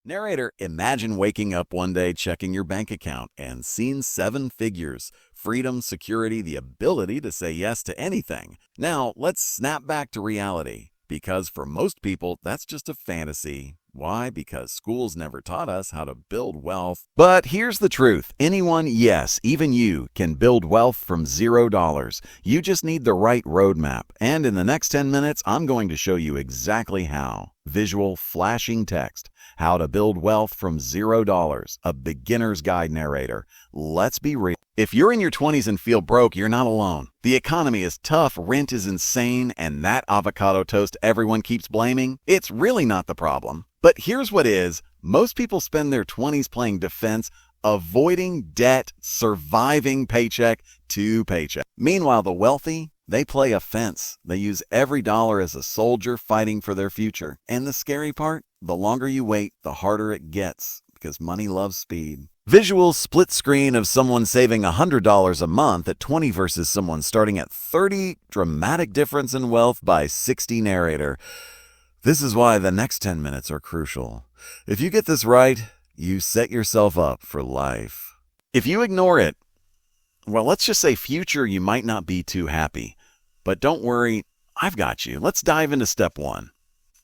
Narrator, imagine waking up one day, checking your bank account, and seeing seven figures. Freedom, security, the ability to say yes to anything. Now, let's snap back to reality. Because for most people, that's just a fantasy. Why? Because schools never taught us how to build wealth. But here's the truth. Anyone, yes, even you, can build wealth from $0. You just need the right roadmap. And in the next 10 minutes, I'm going to show you exactly how. Visual, flashing text. How to build wealth from $0. A beginner's guide. Narrator. Let's be real. If you're in your 20s and feel broke, you're not alone. The economy is tough, rent is insane, and that avocado toast everyone keeps blaming, it's really not the problem. But here's what is. Most people spend their 20s playing defense, avoiding debt, surviving paycheck to paycheck. Meanwhile, the wealthy, they play offense. They use every dollar as a soldier fighting for their future. And the scary part, the longer you wait, the harder it gets, because money loves speed. Visual split screen of someone saving $100 a month at 20 versus someone starting at 30. Dramatic difference in wealth by 60. Narrator. This is why the next 10 minutes are crucial. If you get this right, you set yourself up for life. If you ignore it, well, let's just say future, you might not be too happy. But don't worry, I've got you. Let's dive into step one.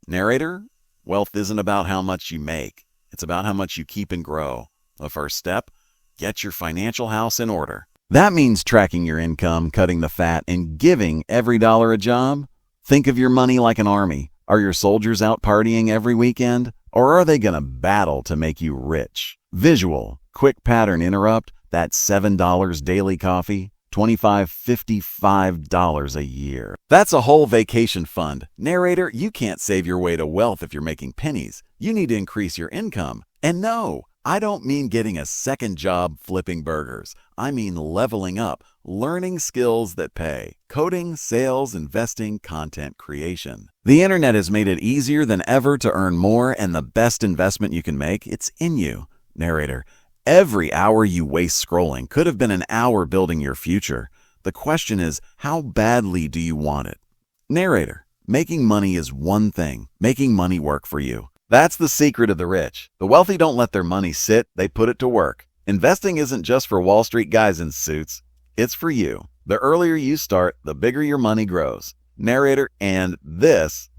Narrator, wealth isn't about how much you make. It's about how much you keep and grow. The first step, get your financial house in order. That means tracking your income, cutting the fat, and giving every dollar a job. Think of your money like an army. Are your soldiers out partying every weekend? Or are they going to battle to make you rich? Visual, quick pattern interrupt, that's $7 daily coffee, $25, $55 a year. That's a whole vacation fund. Narrator, you can't save your way to wealth if you're making pennies. You need to increase your income. And no, I don't mean getting a second job flipping burgers. I mean leveling up, learning skills that pay. Coding, sales, investing, content creation. The internet has made it easier than ever to earn more, and the best investment you can make, it's in you. Narrator, every hour you waste scrolling could have been an hour building your future. The question is, how badly do you want it? Narrator, making money is one thing. Making money work for you. That's the secret of the rich. The wealthy don't let their money sit, they put it to work. Investing isn't just for Wall Street guys in suits. It's for you. The earlier you start, the bigger your money grows. Narrator, and this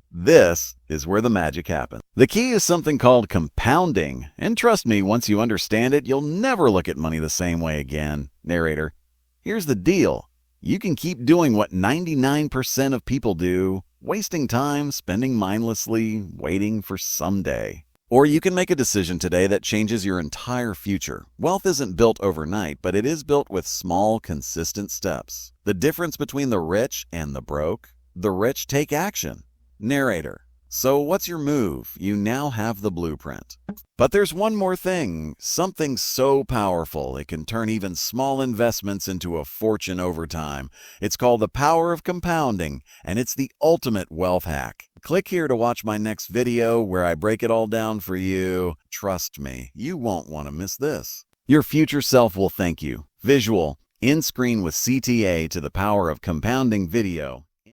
is where the magic happens. The key is something called compounding. And trust me, once you understand it, you'll never look at money the same way again. Narrator, here's the deal. You can keep doing what 99% of people do, wasting time, spending mindlessly, waiting for someday. Or you can make a decision today that changes your entire future. Wealth isn't built overnight, but it is built with small, consistent steps. The difference between the rich and the broke? The rich take action. Narrator, so what's your move? You now have the blueprint. But there's one more thing, something so powerful it can turn even small investments into a fortune over time. It's called the power of compounding, and it's the ultimate wealth hack. Click here to watch my next video where I break it all down for you. Trust me, you won't want to miss this. Your future self will thank you. Visual, in screen with CTA to the power of compounding video.